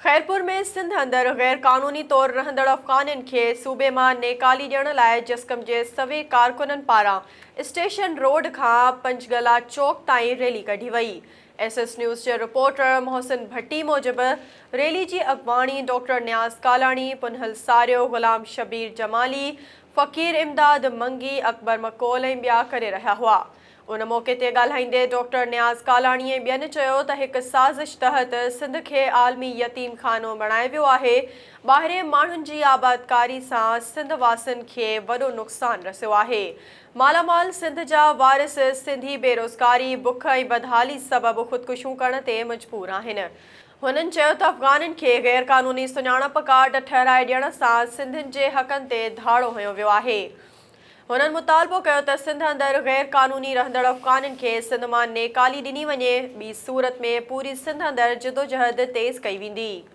खैरपुर में सिंध अंदर गैर कानूनी तौर रहंदड़ अफ़गाननि खे सूबे मां नेकाली ॾियण लाइ जिस्कम जे सवे कारकुननि पारां स्टेशन रोड खां पंजगला चौक ताईं रैली कढी वई। एसएस न्यूज़ जे रिपोर्टर मोहसिन भट्टी मूजिब रैली जी अॻवाणी डॉक्टर न्याज़ कालाणी, पुनहल सारियो, गुलाम शबीर जमाली, फ़कीर इमदाद मंगी, अकबर मकोल ऐं ॿिया करे रहिया हुआ। उन मौक़े ते ॻाल्हाईंदे डॉक्टर न्याज़ कालाणी ऐं ॿियनि चयो त हिकु साज़िश तहत सिंध खे आलमी यतीम खानो बणायो वियो आहे। ॿाहिरे माण्हुनि जी आबादकारी सां सिंध वासियुनि खे वॾो नुक़सानु रसियो आहे। मालामाल सिंध जा वारिस सिंधी बेरोज़गारी, बुख ऐं बदहाली सबबि ख़ुदकुशियूं करण ते मजबूर आहिनि। हुननि चयो त अफ़गाननि खे गैर कानूनी सुञाणप कार्ड ठहिराए ॾियण सां सिंधियुनि जे हक़नि ते धाड़ो हयो वियो आहे। हुननि मुतालबो कयो त सिंध अंदरि गैर कानूनी रहंदड़ अफ़गाननि खे सिंध मां नेकाली ॾिनी वञे। ॿी सूरत में पूरी सिंध अंदरि जिदोजहद तेज़ कई वेंदी।